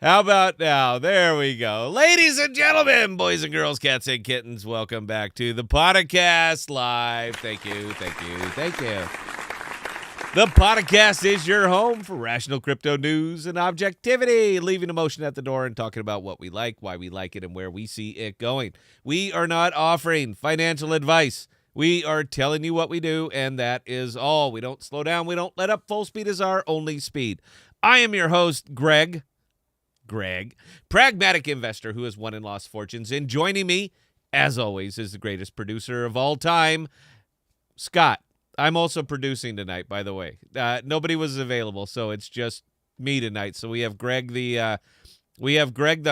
How about now? There we go. Ladies and gentlemen, boys and girls, cats and kittens, welcome back to the Podcast Live. Thank you. The Podcast is your home for rational crypto news and objectivity, leaving emotion at the door and talking about what we like, why we like it, and where we see it going. We are not offering financial advice. We are telling you what we do, and that is all. We don't slow down. We don't let up. Full speed is our only speed. I am your host, Greg, pragmatic investor who has won and lost fortunes. And joining me, as always, is the greatest producer of all time, Scott. I'm also producing tonight, by the way. Nobody was available, so it's just me tonight. So we have Greg the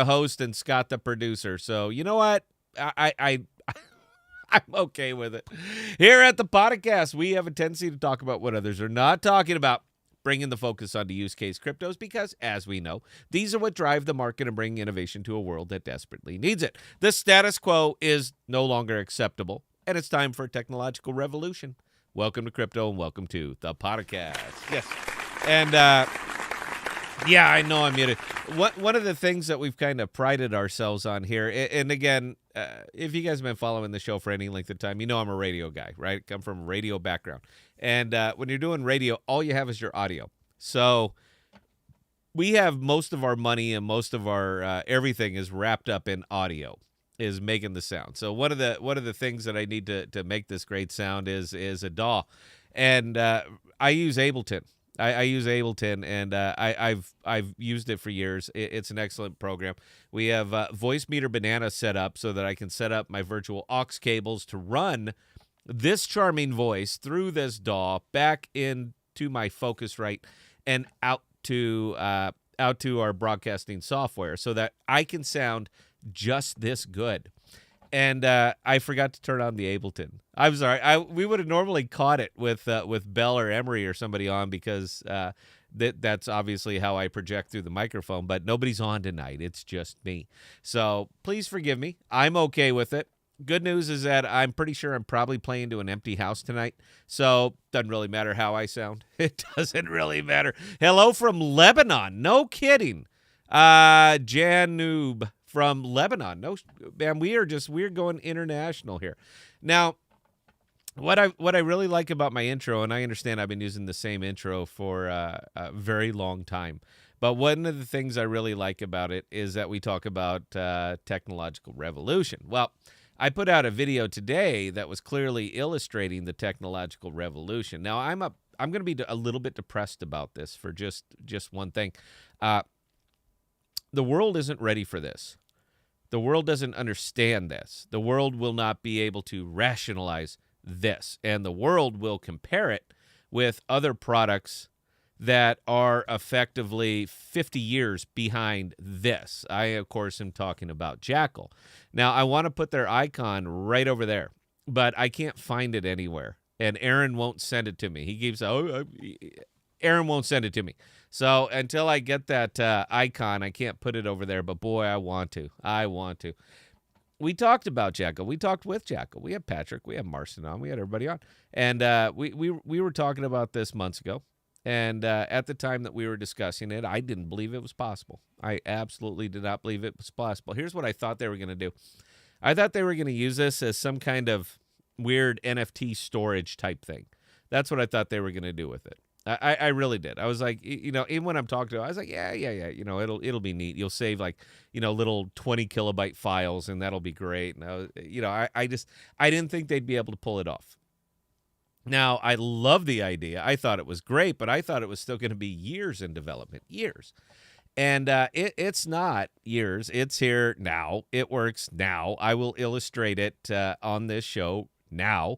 host and Scott the producer. So you know what? I'm okay with it. Here at the podcast, we have a tendency to talk about what others are not talking about, bringing the focus onto use case cryptos because, as we know, these are what drive the market and bring innovation to a world that desperately needs it. The status quo is no longer acceptable, and it's time for a technological revolution. Welcome to crypto and welcome to the podcast. Yes. And, yeah, I know I'm muted. One of the things that we've kind of prided ourselves on here, and again, if you guys have been following the show for any length of time, you know I'm a radio guy, right? Come from a radio background. And when you're doing radio, all you have is your audio. So we have most of our money and most of our everything is wrapped up in audio, is making the sound. So one of the things that I need to make this great sound is a DAW. And I use Ableton. I use Ableton, and I've used it for years. It's an excellent program. We have Voice Meter Banana set up so that I can set up my virtual aux cables to run this charming voice through this DAW back into my Focusrite and out to our broadcasting software so that I can sound just this good. And I forgot to turn on the Ableton. I'm sorry. We would have normally caught it with Bell or Emery or somebody on because that's obviously how I project through the microphone. But nobody's on tonight. It's just me. So please forgive me. I'm okay with it. Good news is that I'm pretty sure I'm probably playing to an empty house tonight. So doesn't really matter how I sound. It doesn't really matter. Hello from Lebanon. No kidding. Janoob from Lebanon. No, man, we're going international here. Now, what I really like about my intro, and I understand I've been using the same intro for a very long time, but one of the things I really like about it is that we talk about technological revolution. Well, I put out a video today that was clearly illustrating the technological revolution. Now, I'm going to be a little bit depressed about this for just one thing. The world isn't ready for this. The world doesn't understand this. The world will not be able to rationalize this. And the world will compare it with other products that are effectively 50 years behind this. I, of course, am talking about Jackal. Now, I want to put their icon right over there, but I can't find it anywhere. And Aaron won't send it to me. He keeps, Aaron won't send it to me. So until I get that icon, I can't put it over there. But boy, I want to. We talked about Jackal. We talked with Jackal. We had Patrick. We had Marston on. We had everybody on. And we were talking about this months ago. And at the time that we were discussing it, I didn't believe it was possible. I absolutely did not believe it was possible. Here's what I thought they were going to do. I thought they were going to use this as some kind of weird NFT storage type thing. That's what I thought they were going to do with it. I really did. I was like, even when I'm talking to them, I was like, yeah. It'll be neat. You'll save little 20 kilobyte files, and that'll be great. And I didn't think they'd be able to pull it off. Now, I love the idea. I thought it was great, but I thought it was still going to be years in development, years. And it's not years. It's here now. It works now. I will illustrate it on this show now.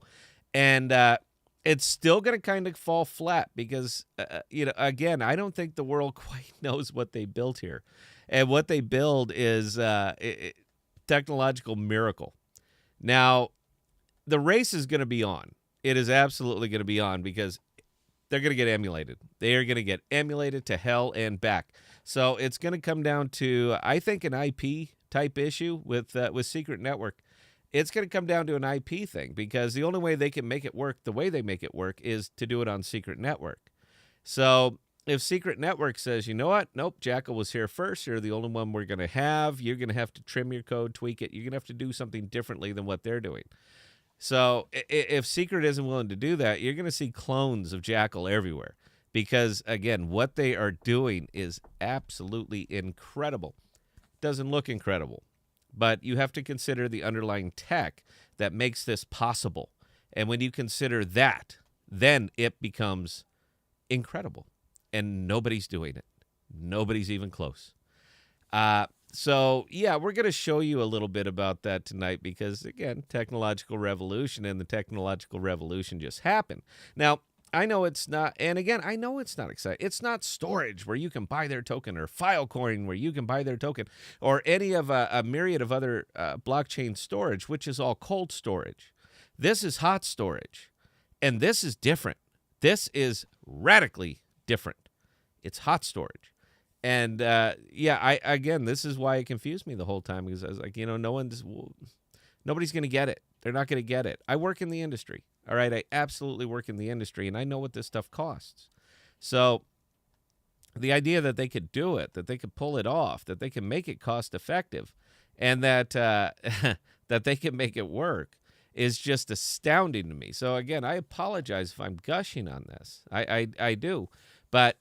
And it's still going to kind of fall flat because, again, I don't think the world quite knows what they built here. And what they build is technological miracle. Now, the race is going to be on. It is absolutely going to be on because they're going to get emulated. They are going to get emulated to hell and back. So it's going to come down to, I think, an IP type issue with Secret Network. It's going to come down to an IP thing because the only way they can make it work the way they make it work is to do it on Secret Network. So if Secret Network says, you know what, nope, Jackal was here first, you're the only one we're going to have, you're going to have to trim your code, tweak it, you're going to have to do something differently than what they're doing. So if Secret isn't willing to do that, you're going to see clones of Jackal everywhere because, again, what they are doing is absolutely incredible. Doesn't look incredible, but you have to consider the underlying tech that makes this possible. And when you consider that, then it becomes incredible. And nobody's doing it. Nobody's even close. So, yeah, we're going to show you a little bit about that tonight because, again, technological revolution, and the technological revolution just happened. Now, I know it's not, and again, I know it's not exciting. It's not storage where you can buy their token, or Filecoin where you can buy their token, or any of a myriad of other blockchain storage, which is all cold storage. This is hot storage, and this is different. This is radically different. It's hot storage. And, again, this is why it confused me the whole time, because I was like, nobody's going to get it. They're not going to get it. I work in the industry, all right? I absolutely work in the industry, and I know what this stuff costs. So the idea that they could do it, that they could pull it off, that they can make it cost effective, and that that they can make it work is just astounding to me. So, again, I apologize if I'm gushing on this. I do. But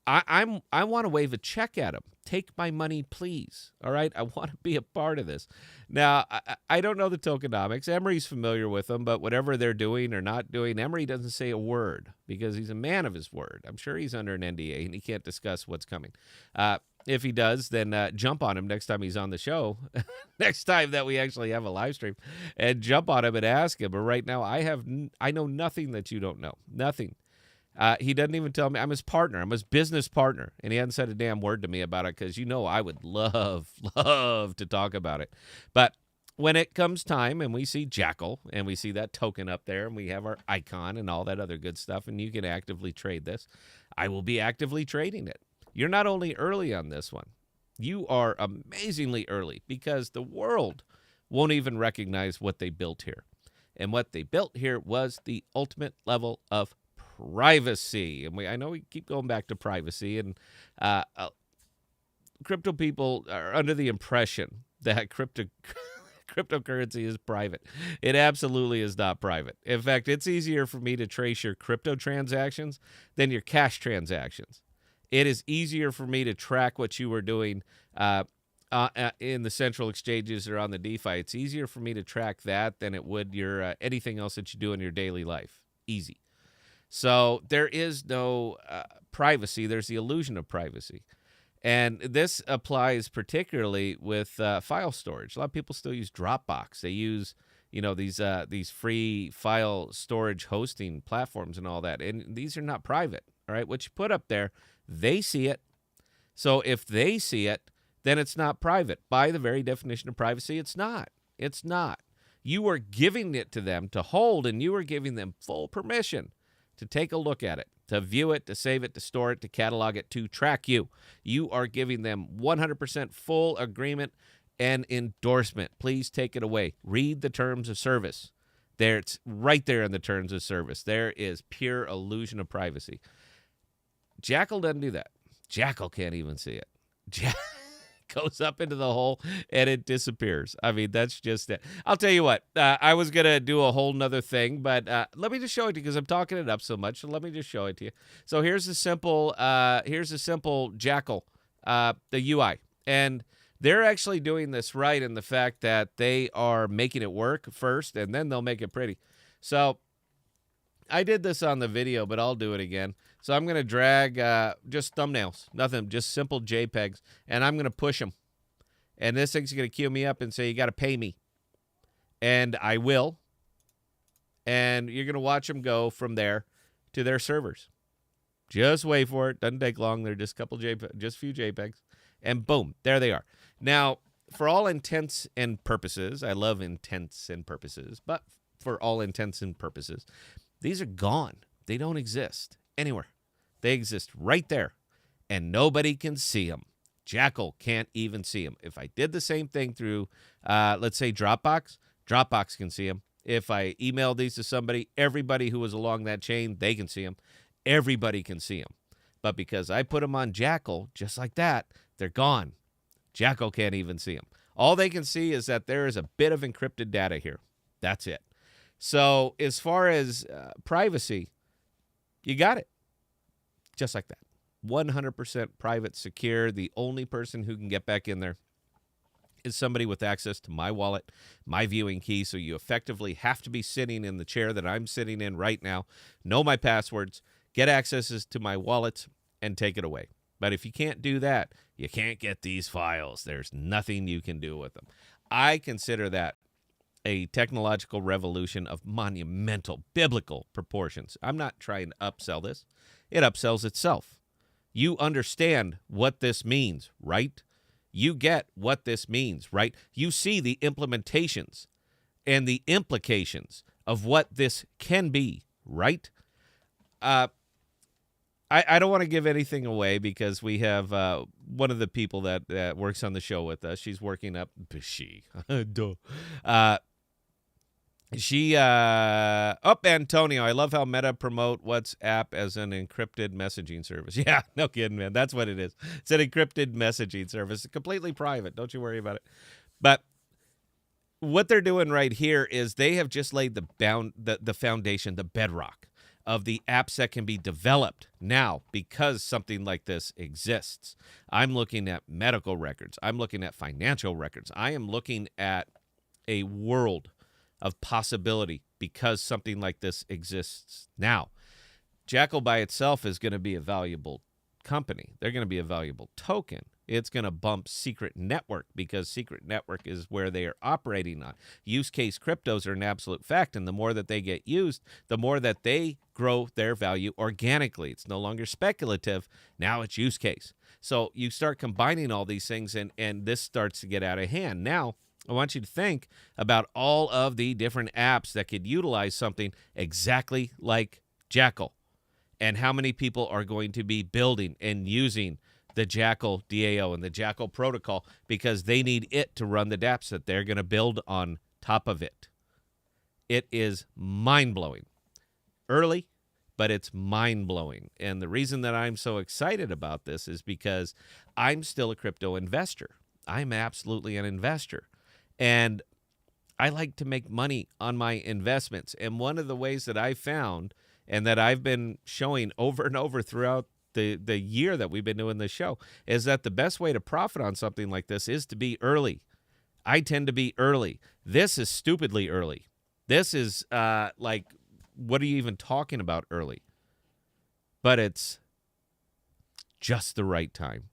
I want to wave a check at them. Take my money, please. All right? I want to be a part of this. Now, I don't know the tokenomics. Emery's familiar with them, but whatever they're doing or not doing, Emery doesn't say a word because he's a man of his word. I'm sure he's under an NDA, and he can't discuss what's coming. If he does, then jump on him next time he's on the show, next time that we actually have a live stream, and jump on him and ask him. But right now, I know nothing that you don't know. Nothing. He doesn't even tell me. I'm his partner. I'm his business partner. And he hasn't said a damn word to me about it because, I would love to talk about it. But when it comes time and we see Jackal and we see that token up there and we have our icon and all that other good stuff and you can actively trade this, I will be actively trading it. You're not only early on this one, you are amazingly early because the world won't even recognize what they built here. And what they built here was the ultimate level of privacy. And I know we keep going back to privacy, and crypto people are under the impression that cryptocurrency is private. It absolutely is not private. In fact, it's easier for me to trace your crypto transactions than your cash transactions. It is easier for me to track what you were doing in the central exchanges or on the DeFi. It's easier for me to track that than it would your anything else that you do in your daily life. Easy. So there is no privacy. There's the illusion of privacy. And this applies particularly with file storage. A lot of people still use Dropbox. They use, these free file storage hosting platforms and all that. And these are not private, all right? What you put up there, they see it. So if they see it, then it's not private. By the very definition of privacy, it's not. It's not. You are giving it to them to hold, and you are giving them full permission to take a look at it, to view it, to save it, to store it, to catalog it, to track you. You are giving them 100% full agreement and endorsement. Please take it away. Read the terms of service. It's right there in the terms of service. There is pure illusion of privacy. Jackal doesn't do that. Jackal can't even see it. Goes up into the hole and it disappears. I mean, that's just it. I'll tell you what, I was going to do a whole nother thing, but let me just show it to you because I'm talking it up so much. So let me just show it to you. So here's a simple Jackal, the UI. And they're actually doing this right in the fact that they are making it work first and then they'll make it pretty. So I did this on the video, but I'll do it again. So I'm going to drag just thumbnails, nothing, just simple JPEGs, and I'm going to push them. And this thing's going to queue me up and say, you got to pay me. And I will. And you're going to watch them go from there to their servers. Just wait for it. Doesn't take long. They're just a few JPEGs. And boom, there they are. Now, for all intents and purposes, I love intents and purposes, but for all intents and purposes, these are gone. They don't exist anywhere. They exist right there, and nobody can see them. Jackal can't even see them. If I did the same thing through, let's say, Dropbox, Dropbox can see them. If I emailed these to somebody, everybody who was along that chain, they can see them. Everybody can see them. But because I put them on Jackal, just like that, they're gone. Jackal can't even see them. All they can see is that there is a bit of encrypted data here. That's it. So as far as privacy, you got it. Just like that. 100% private, secure. The only person who can get back in there is somebody with access to my wallet, my viewing key. So you effectively have to be sitting in the chair that I'm sitting in right now, know my passwords, get accesses to my wallets, and take it away. But if you can't do that, you can't get these files. There's nothing you can do with them. I consider that a technological revolution of monumental biblical proportions. I'm not trying to upsell this. It upsells itself. You understand what this means, right? You get what this means, right? You see the implementations and the implications of what this can be, right? I don't want to give anything away because we have one of the people that works on the show with us. She's working up. Antonio, I love how Meta promote WhatsApp as an encrypted messaging service. Yeah, no kidding, man. That's what it is. It's an encrypted messaging service. It's completely private. Don't you worry about it. But what they're doing right here is they have just laid the foundation, the bedrock of the apps that can be developed now because something like this exists. I'm looking at medical records. I'm looking at financial records. I am looking at a world of possibility because something like this exists now. Jackal by itself is going to be a valuable company. They're going to be a valuable token. It's going to bump Secret Network because Secret Network is where they are operating on. Use case cryptos are an absolute fact, and the more that they get used, the more that they grow their value organically. It's no longer speculative. Now it's use case. So you start combining all these things, and this starts to get out of hand. Now, I want you to think about all of the different apps that could utilize something exactly like Jackal and how many people are going to be building and using the Jackal DAO and the Jackal protocol because they need it to run the dApps that they're going to build on top of it. It is mind-blowing. Early, but it's mind-blowing. And the reason that I'm so excited about this is because I'm still a crypto investor. I'm absolutely an investor. And I like to make money on my investments. And one of the ways that I found and that I've been showing over and over throughout the year that we've been doing this show is that the best way to profit on something like this is to be early. I tend to be early. This is stupidly early. This is like, what are you even talking about early? But it's just the right time.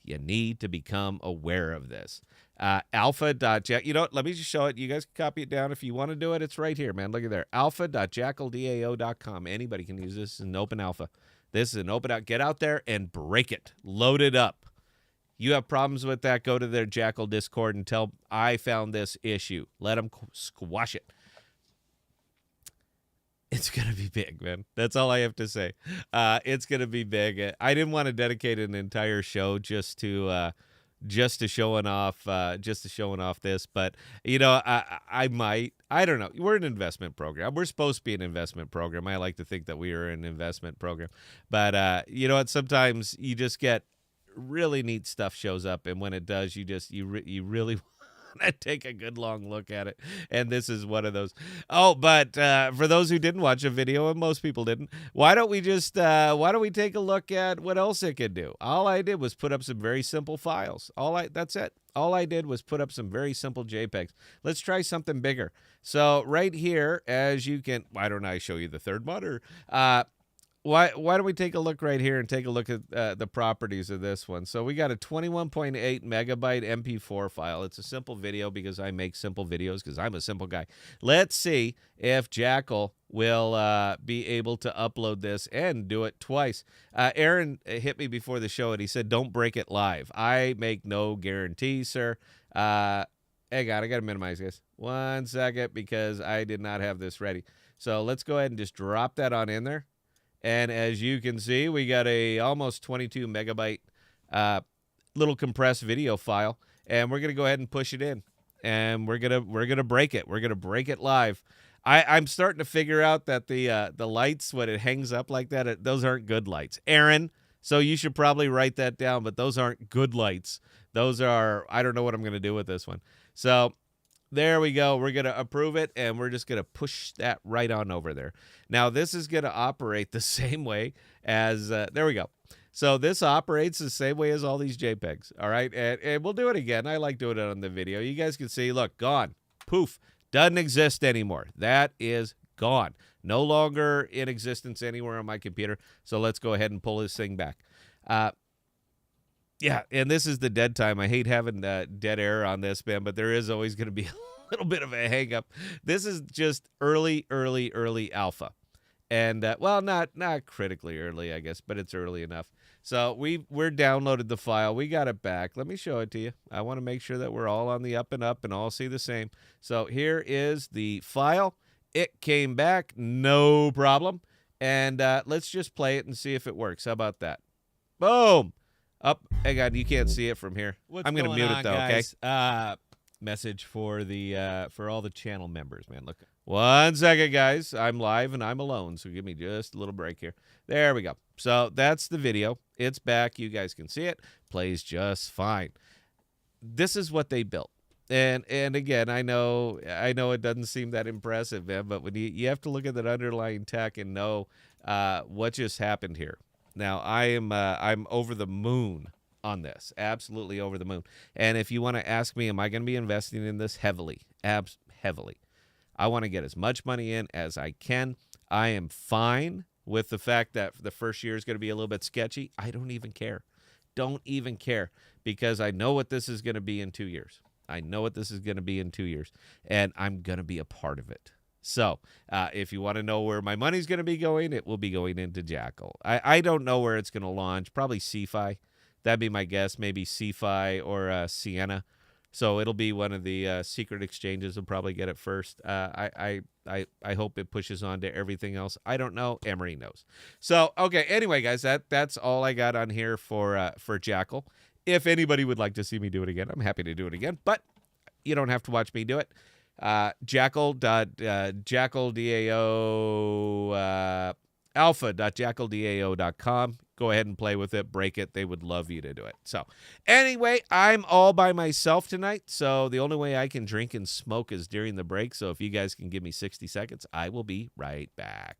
You need to become aware of this. Alpha.jack. You know what? Let me just show it. You guys can copy it down if you want to do it. It's right here, man. Look at there. Alpha.jackaldao.com. Anybody can use this. This is an open alpha. This is an open out. Get out there and break it. Load it up. You have problems with that, go to their Jackal Discord and tell I found this issue. Let them squash it. It's going to be big, man. That's all I have to say. It's going to be big. I didn't want to dedicate an entire show just to showing off this, but you know, I might. I don't know. We're an investment program. We're supposed to be an investment program. I like to think that we are an investment program, but you know what? Sometimes you just get really neat stuff shows up, and when it does, you really want to take a good long look at it. And this is one of those. Oh, but for those who didn't watch a video, and most people didn't, why don't we take a look at what else it could do? All I did was put up some very simple files. That's it. All I did was put up some very simple JPEGs. Let's try something bigger. So right here, as you can, why don't I show you the third monitor? Why don't we take a look right here and take a look at the properties of this one? So we got a 21.8 megabyte MP4 file. It's a simple video because I make simple videos because I'm a simple guy. Let's see if Jackal will be able to upload this and do it twice. Aaron hit me before the show and he said, don't break it live. I make no guarantees, sir. Hang on, I got to minimize this. 1 second because I did not have this ready. So let's go ahead and just drop that on in there. And as you can see, we got a almost 22 megabyte little compressed video file, and we're gonna go ahead and push it in, and we're gonna break it. We're gonna break it live. I'm starting to figure out that the lights when it hangs up like that, those aren't good lights. Aaron, So you should probably write that down, but those aren't good lights. Those are, I don't know what I'm going to do with this one. So there we go. We're going to approve it, and we're just going to push that right on over there. Now, this is going to operate the same way as, there we go. So this operates the same way as all these JPEGs, all right? And we'll do it again. I like doing it on the video. You guys can see, look, gone. Poof. Doesn't exist anymore. That is gone. No longer in existence anywhere on my computer. So let's go ahead and pull this thing back. Yeah, and this is the dead time. I hate having dead air on this, man, but there is always going to be a little bit of a hang-up. This is just early alpha. And, well, not critically early, I guess, but it's early enough. So we're downloaded the file. We got it back. Let me show it to you. I want to make sure that we're all on the up and up and all see the same. So here is the file. It came back, no problem. And let's just play it and see if it works. How about that? Boom. Up. Hang on, you can't see it from here. I'm going to mute it, though, guys? okay? Message for all the channel members, man. Look. 1 second, guys. I'm live and I'm alone, so give me just a little break here. There we go. So that's the video. It's back. You guys can see it. Plays just fine. This is what they built. And again, I know it doesn't seem that impressive, man, but when you have to look at that underlying tech and know what just happened here. Now, I'm over the moon on this. Absolutely over the moon. And if you want to ask me, am I going to be investing in this heavily? Heavily. I want to get as much money in as I can. I am fine with the fact that the first year is going to be a little bit sketchy. I don't even care. Don't even care, because I know what this is going to be in 2 years. I know what this is going to be in 2 years, and I'm going to be a part of it. So if you want to know where my money's going to be going, it will be going into Jackal. I don't know where it's going to launch. Probably CFI. That'd be my guess. Maybe CFI or Sienna. So it'll be one of the secret exchanges will probably get it first. I hope it pushes on to everything else. I don't know. Emery knows. So, okay. Anyway, guys, that's all I got on here for Jackal. If anybody would like to see me do it again, I'm happy to do it again. But you don't have to watch me do it. alpha.jackaldao.com. Go ahead and play with it. Break it. They would love you to do it. So anyway, I'm all by myself tonight. So the only way I can drink and smoke is during the break. So if you guys can give me 60 seconds, I will be right back.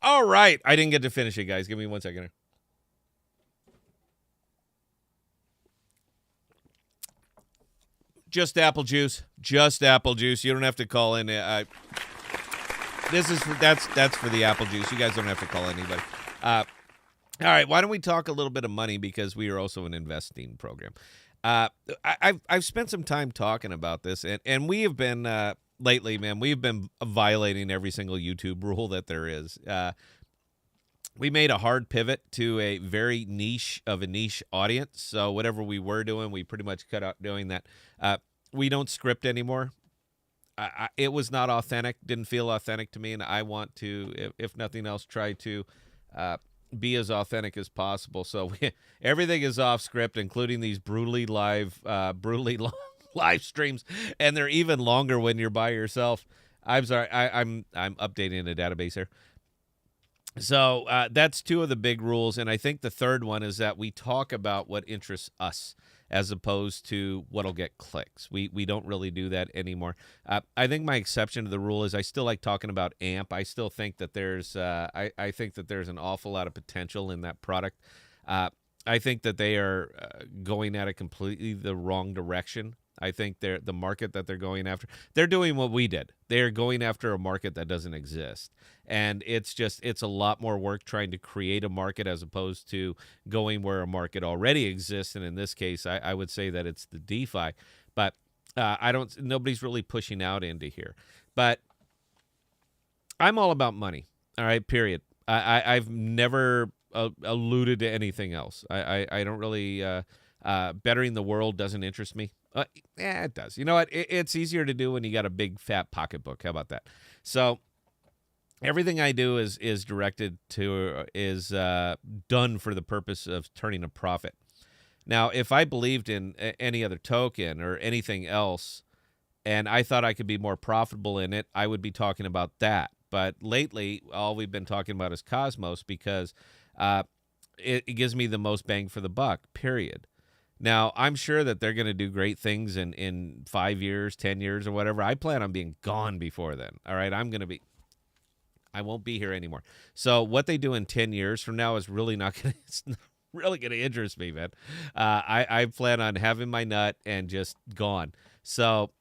All right. I didn't get to finish it, guys. Give me 1 second here. Just apple juice. Just apple juice. You don't have to call in. That's for the apple juice. You guys don't have to call anybody. All right. Why don't we talk a little bit of money, because we are also an investing program. I've spent some time talking about this, and we have been lately, man, we've been violating every single YouTube rule that there is. We made a hard pivot to a very niche audience. So whatever we were doing, we pretty much cut out doing that. We don't script anymore. It was not authentic, didn't feel authentic to me, and I want to, if nothing else, try to be as authentic as possible. So everything is off script, including these brutally long live streams, and they're even longer when you're by yourself. I'm sorry, I'm updating a database here. So that's two of the big rules, and I think the third one is that we talk about what interests us. as opposed to what'll get clicks. We don't really do that anymore. I think my exception to the rule is I still like talking about AMP. I still think that there's I think that there's an awful lot of potential in that product. I think that they are going at it completely the wrong direction. I think the market that they're going after, they're doing what we did. They're going after a market that doesn't exist. And it's a lot more work trying to create a market as opposed to going where a market already exists. And in this case, I would say that it's the DeFi. But nobody's really pushing out into here. But I'm all about money. All right, period. I've never alluded to anything else. I don't really, bettering the world doesn't interest me. It does. You know what? It's easier to do when you got a big fat pocketbook. How about that? So everything I do is directed to done for the purpose of turning a profit. Now, if I believed in any other token or anything else, and I thought I could be more profitable in it, I would be talking about that. But lately, all we've been talking about is Cosmos because it gives me the most bang for the buck, period. Now, I'm sure that they're going to do great things in 5 years, 10 years, or whatever. I plan on being gone before then. All right, I won't be here anymore. So what they do in 10 years from now is really not going to, it's not really going to interest me, man. I plan on having my nut and just gone. So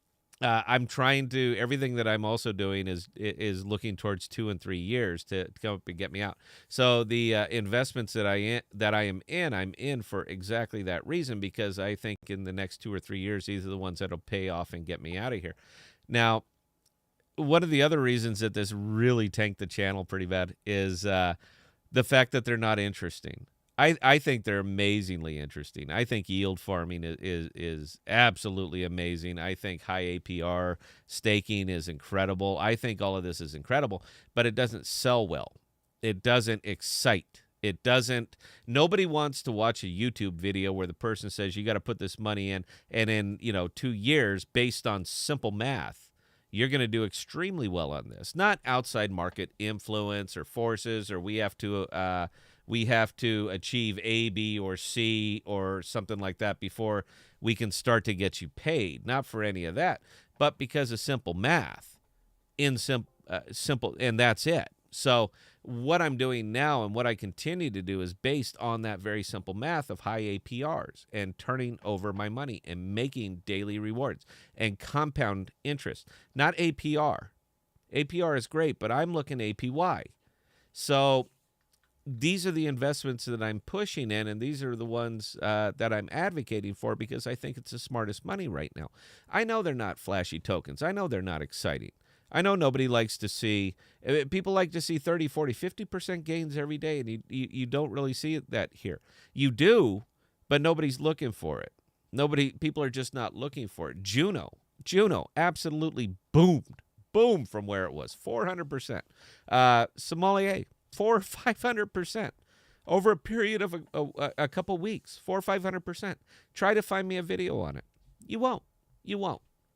I'm trying to, everything that I'm also doing is looking towards 2 and 3 years to come up and get me out. So the investments that I'm in for exactly that reason, because I think in the next 2 or 3 years, these are the ones that'll pay off and get me out of here. Now, one of the other reasons that this really tanked the channel pretty bad is the fact that they're not interesting. I think they're amazingly interesting. I think yield farming is absolutely amazing. I think high APR staking is incredible. I think all of this is incredible, but it doesn't sell well. It doesn't excite. Nobody wants to watch a YouTube video where the person says you got to put this money in, and in 2 years, based on simple math, you're going to do extremely well on this. Not outside market influence or forces, or we have to achieve A, B, or C or something like that before we can start to get you paid. Not for any of that, but because of simple math. Simple, and that's it. So what I'm doing now and what I continue to do is based on that very simple math of high APRs and turning over my money and making daily rewards and compound interest, not APR. APR is great, but I'm looking APY. So these are the investments that I'm pushing in, and these are the ones that I'm advocating for because I think it's the smartest money right now. I know they're not flashy tokens. I know they're not exciting. I know nobody likes to see, people like to see 30, 40, 50% gains every day, and you don't really see that here. You do, but nobody's looking for it. People are just not looking for it. Juno absolutely boomed from where it was, 400%. Sommelier, 400 or 500% over a period of a couple weeks, 400 or 500%. Try to find me a video on it. You won't,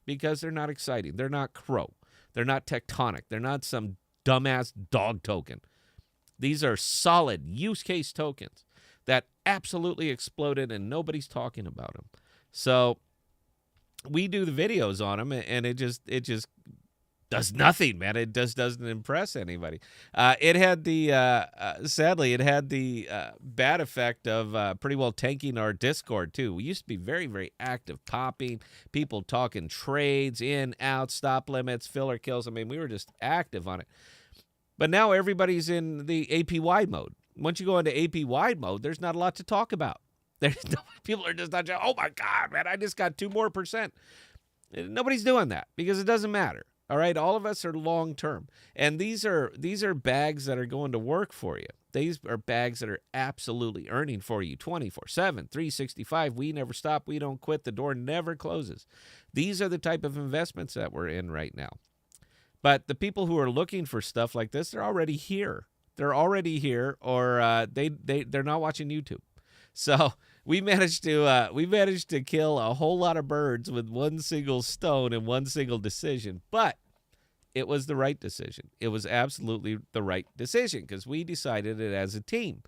because they're not exciting. They're not Crow. They're not tectonic. They're not some dumbass dog token. These are solid use case tokens that absolutely exploded, and nobody's talking about them. So we do the videos on them, and it just does nothing, man. It just doesn't impress anybody. It had sadly, it had the bad effect of pretty well tanking our Discord too. We used to be very, very active, popping, people talking trades, in, out, stop limits, filler kills. I mean, we were just active on it. But now everybody's in the APY mode. Once you go into APY mode, there's not a lot to talk about. People are just not, oh my God, man, I just got 2 more percent. Nobody's doing that because it doesn't matter. All right, all of us are long term, and these are bags that are going to work for you. These are bags that are absolutely earning for you 24/7, 365. We never stop. We don't quit. The door never closes. These are the type of investments that we're in right now. But the people who are looking for stuff like this, they're already here. They're already here, or they're not watching YouTube. So we managed to kill a whole lot of birds with one single stone and one single decision. But it was the right decision. It was absolutely the right decision because we decided it as a team.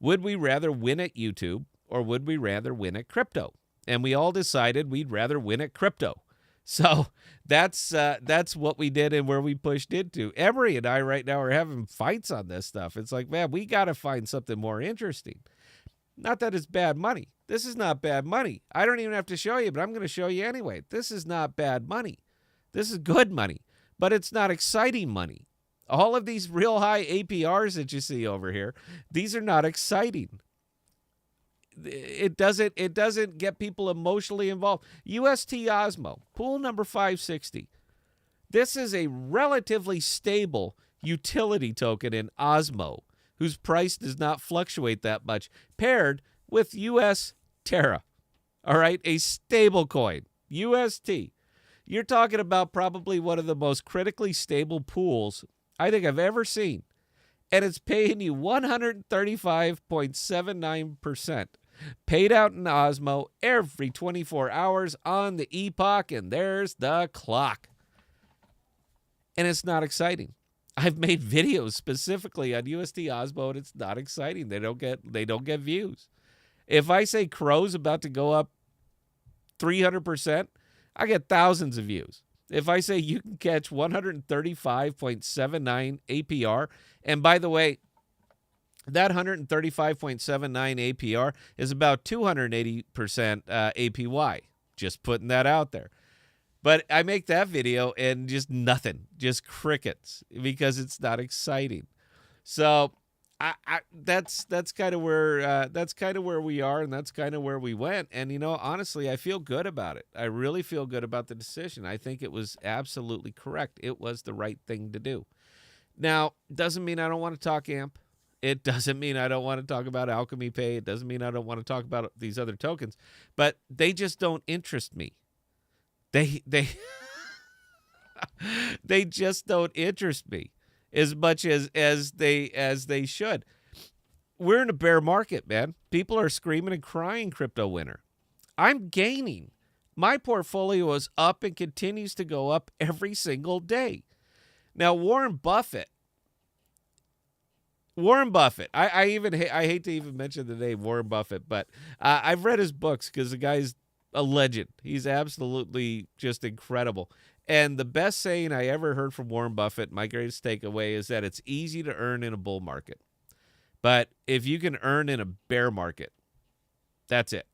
Would we rather win at YouTube or would we rather win at crypto? and we all decided we'd rather win at crypto. So that's what we did and where we pushed into. Emery and I right now are having fights on this stuff. It's like, man, we got to find something more interesting. Not that it's bad money. This is not bad money. I don't even have to show you, but I'm going to show you anyway. This is not bad money. This is good money, but it's not exciting money. All of these real high APRs that you see over here, these are not exciting. It doesn't get people emotionally involved. UST Osmo, pool number 560. This is a relatively stable utility token in Osmo, whose price does not fluctuate that much, paired with US Terra. All right, a stable coin, UST. You're talking about probably one of the most critically stable pools I think I've ever seen. And it's paying you 135.79%. Paid out in Osmo every 24 hours on the epoch, and there's the clock. And it's not exciting. I've made videos specifically on UST Osmo, and it's not exciting. They don't get views. If I say Crow's about to go up 300%, I get thousands of views. If I say you can catch 135.79 APR, and by the way, that 135.79 APR is about 280% APY. Just putting that out there. But I make that video and just nothing, just crickets, because it's not exciting. So that's kind of where we are, and that's kind of where we went. And honestly, I feel good about it. I really feel good about the decision. I think it was absolutely correct. It was the right thing to do. Now, doesn't mean I don't want to talk AMP. It doesn't mean I don't want to talk about Alchemy Pay. It doesn't mean I don't want to talk about these other tokens, but they just don't interest me. They they just don't interest me as much as they should. We're in a bear market, man. People are screaming and crying crypto winter. I'm gaining. My portfolio is up and continues to go up every single day. Now, Warren Buffett, I hate to even mention the name Warren Buffett, but I've read his books because the guy's a legend. He's absolutely just incredible. And the best saying I ever heard from Warren Buffett, my greatest takeaway, is that it's easy to earn in a bull market. But if you can earn in a bear market, that's it.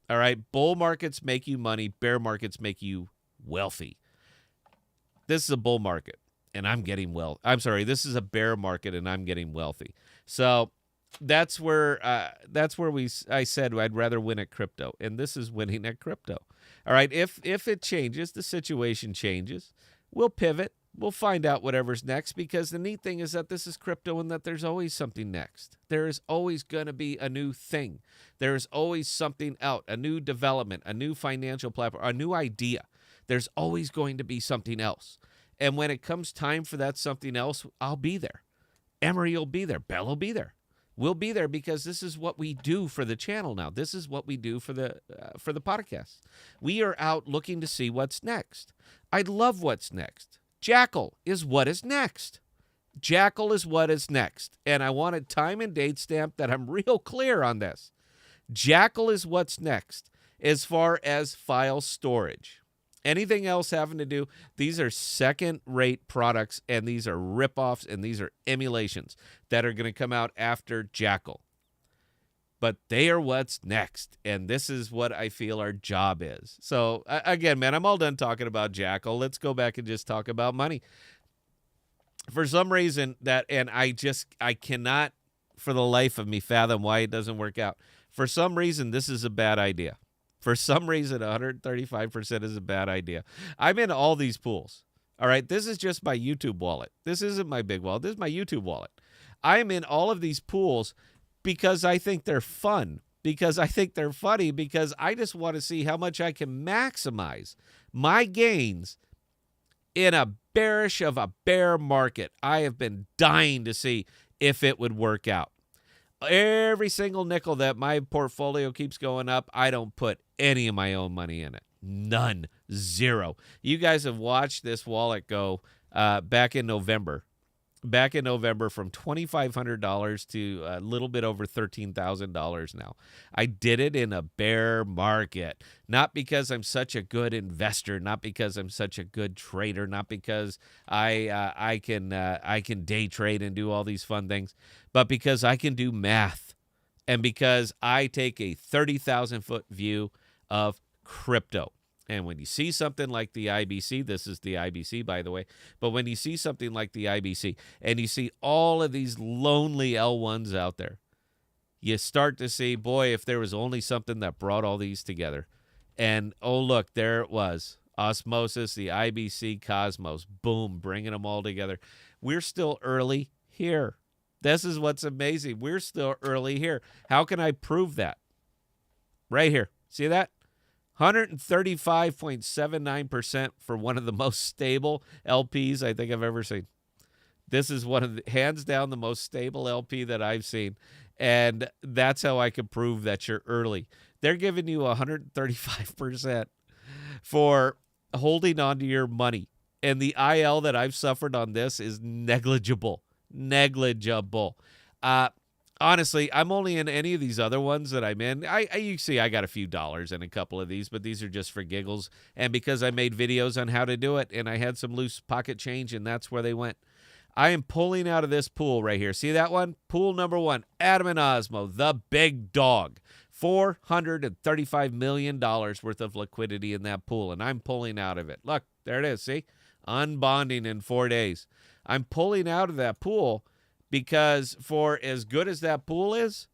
All right? Bull markets make you money. Bear markets make you wealthy. This is a bull market, and I'm getting this is a bear market, and I'm getting wealthy. So that's where I said I'd rather win at crypto, and this is winning at crypto. All right, if it changes, the situation changes, we'll pivot. We'll find out whatever's next, because the neat thing is that this is crypto and that there's always something next. There is always going to be a new thing. There is always something out, a new development, a new financial platform, a new idea. There's always going to be something else. And when it comes time for that something else, I'll be there. Emery will be there. Bell will be there. We'll be there, because this is what we do for the channel now. This is what we do for the podcast. We are out looking to see what's next. I love what's next. Jackal is what is next. Jackal is what is next. And I want a time and date stamp that I'm real clear on this. Jackal is what's next as far as file storage. Anything else having to do, these are second-rate products, and these are ripoffs, and these are emulations that are going to come out after Jackal. But they are what's next, and this is what I feel our job is. So, again, man, I'm all done talking about Jackal. Let's go back and just talk about money. For some reason, I cannot, for the life of me, fathom why it doesn't work out. For some reason, this is a bad idea. For some reason, 135% is a bad idea. I'm in all these pools. All right, this is just my YouTube wallet. This isn't my big wallet. This is my YouTube wallet. I'm in all of these pools because I think they're fun, because I think they're funny, because I just want to see how much I can maximize my gains in a bearish of a bear market. I have been dying to see if it would work out. Every single nickel that my portfolio keeps going up, I don't put any of my own money in it. None. Zero. You guys have watched this wallet go back in November. back in November from $2,500 to a little bit over $13,000 now. I did it in a bear market, not because I'm such a good investor, not because I'm such a good trader, not because I can day trade and do all these fun things, but because I can do math and because I take a 30,000-foot view of crypto. And when you see something like the IBC, this is the IBC, by the way, but when you see something like the IBC and you see all of these lonely L1s out there, you start to see, boy, if there was only something that brought all these together. And, oh, look, there it was. Osmosis, the IBC, Cosmos, boom, bringing them all together. We're still early here. This is what's amazing. We're still early here. How can I prove that? Right here. See that? 135.79% for one of the most stable LPs I think I've ever seen. This is one of the, hands down, the most stable LP that I've seen. And that's how I can prove that you're early. They're giving you 135% for holding onto your money. And the IL that I've suffered on this is negligible. Negligible. Honestly, I'm only in any of these other ones that I'm in. You see, I got a few dollars in a couple of these, but these are just for giggles. And because I made videos on how to do it, and I had some loose pocket change, and that's where they went. I am pulling out of this pool right here. See that one? Pool number one, Adam and Osmo, the big dog. $435 million worth of liquidity in that pool, and I'm pulling out of it. Look, there it is, see? Unbonding in 4 days. I'm pulling out of that pool because for as good as that pool is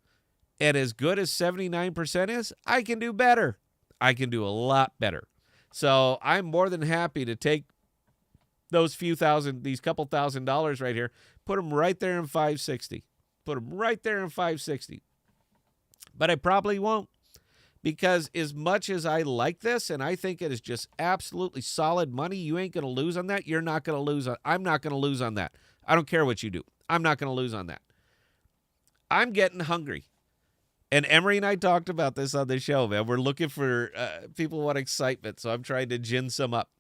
and as good as 79% is, I can do better. I can do a lot better. So I'm more than happy to take those few thousand, these couple $1,000s right here, put them right there in 560. Put them right there in 560. But I probably won't, because as much as I like this and I think it is just absolutely solid money, you ain't going to lose on that. You're not going to lose on. I'm not going to lose on that. I don't care what you do. I'm not going to lose on that. I'm getting hungry. And Emery and I talked about this on the show, man. We're looking for people want excitement, so I'm trying to gin some up.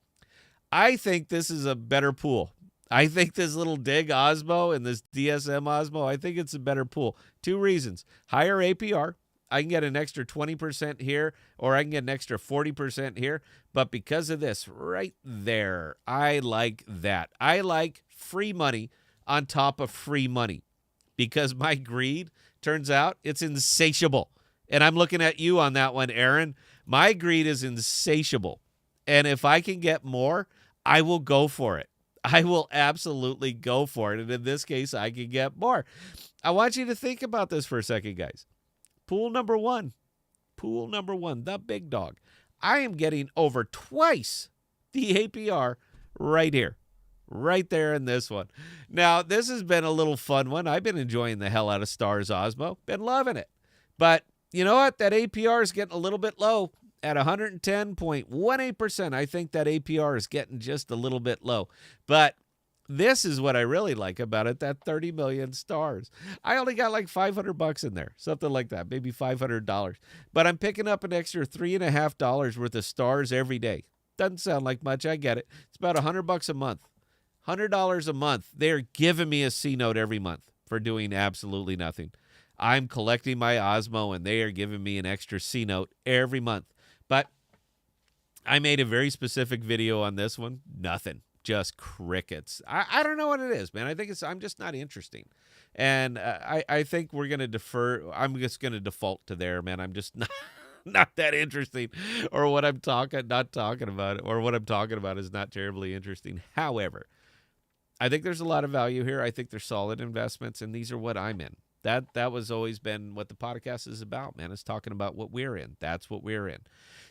I think this is a better pool. I think this little dig Osmo and this DSM Osmo, I think it's a better pool. 2 reasons. Higher APR. I can get an extra 20% here, or I can get an extra 40% here. But because of this right there, I like that. I like free money on top of free money, because my greed, turns out, it's insatiable. And I'm looking at you on that one, Aaron. My greed is insatiable. And if I can get more, I will go for it. I will absolutely go for it. And in this case, I can get more. I want you to think about this for a second, guys. Pool number one, the big dog. I am getting over twice the APR right here. Right there in this one. Now, this has been a little fun one. I've been enjoying the hell out of Stars Osmo. Been loving it. But you know what? That APR is getting a little bit low at 110.18%. I think that APR is getting just a little bit low. But this is what I really like about it, that 30 million stars. I only got like $500 in there, something like that, maybe $500. But I'm picking up an extra $3.50 worth of stars every day. Doesn't sound like much. I get it. It's about $100 a month. $100 a month. They're giving me a C note every month for doing absolutely nothing. I'm collecting my Osmo, and they are giving me an extra C note every month. But I made a very specific video on this one. Nothing. Just crickets. I don't know what it is, man. I think I'm just not interesting. And I think we're going to defer. I'm just going to default to there, man. I'm just not that interesting, or what I'm not talking about, or what I'm talking about is not terribly interesting. However, I think there's a lot of value here. I think they're solid investments, and these are what I'm in. That was always been what the podcast is about, man. It's talking about what we're in. That's what we're in.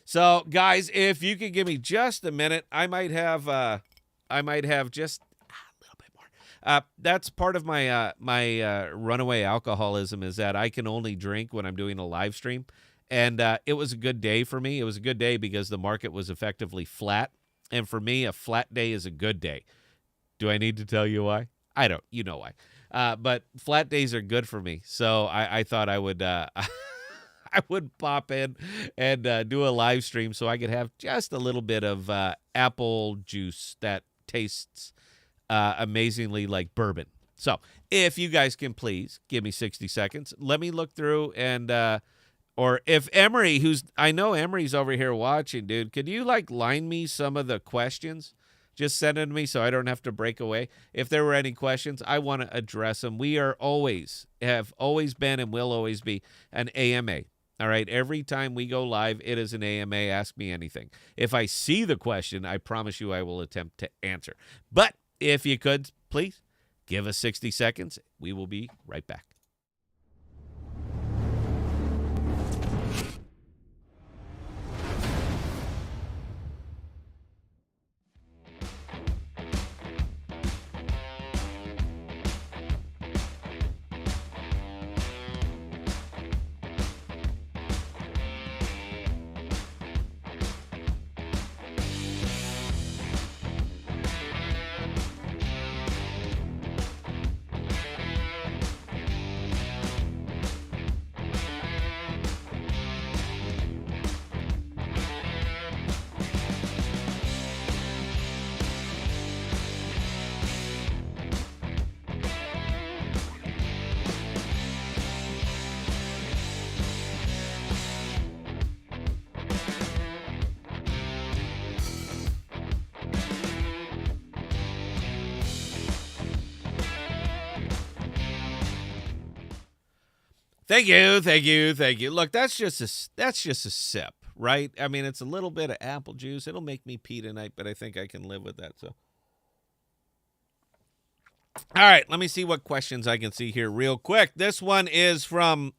So, guys, if you could give me just a minute, I might have just a little bit more. That's part of my my runaway alcoholism, is that I can only drink when I'm doing a live stream. And it was a good day for me. It was a good day because the market was effectively flat. And for me, a flat day is a good day. Do I need to tell you why? I don't. You know why. But flat days are good for me. So I thought I would I would pop in and do a live stream so I could have just a little bit of apple juice that tastes amazingly like bourbon. So if you guys can please give me 60 seconds, let me look through and or if Emery, I know Emery's over here watching, dude, could you like line me some of the questions? Just send it to me so I don't have to break away. If there were any questions, I want to address them. We have always been, and will always be an AMA. All right. Every time we go live, it is an AMA. Ask me anything. If I see the question, I promise you I will attempt to answer. But if you could, please give us 60 seconds. We will be right back. Thank you. Look, that's just a sip, right? I mean, it's a little bit of apple juice. It'll make me pee tonight, but I think I can live with that. So, all right, let me see what questions I can see here real quick. This one is from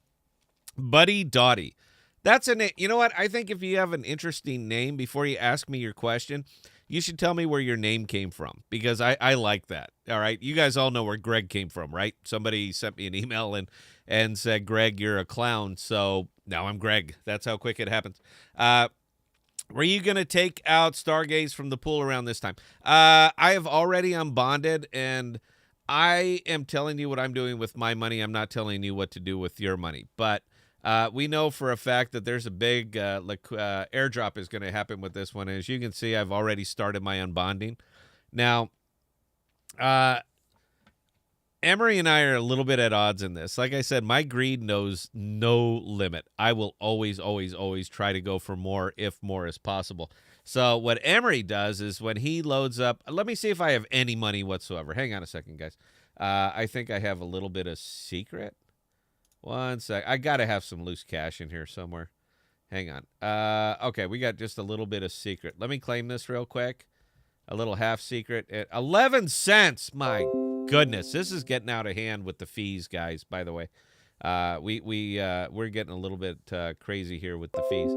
Buddy Dottie. That's a name. You know what? I think if you have an interesting name, before you ask me your question, you should tell me where your name came from, because I like that. All right, you guys all know where Greg came from, right? Somebody sent me an email and said, Greg, you're a clown. So now I'm Greg. That's how quick it happens. Were you going to take out Stargaze from the pool around this time? I have already unbonded, and I am telling you what I'm doing with my money. I'm not telling you what to do with your money. But we know for a fact that there's a big airdrop is going to happen with this one. And as you can see, I've already started my unbonding. Now, Emery and I are a little bit at odds in this. Like I said, my greed knows no limit. I will always, always, always try to go for more if more is possible. So what Emery does is when he loads up, let me see if I have any money whatsoever. Hang on a second, guys. I think I have a little bit of secret. One sec. I got to have some loose cash in here somewhere. Hang on. Okay, we got just a little bit of secret. Let me claim this real quick. A little half secret. 11 cents. My goodness, this is getting out of hand with the fees, guys. By the way, we're getting a little bit crazy here with the fees.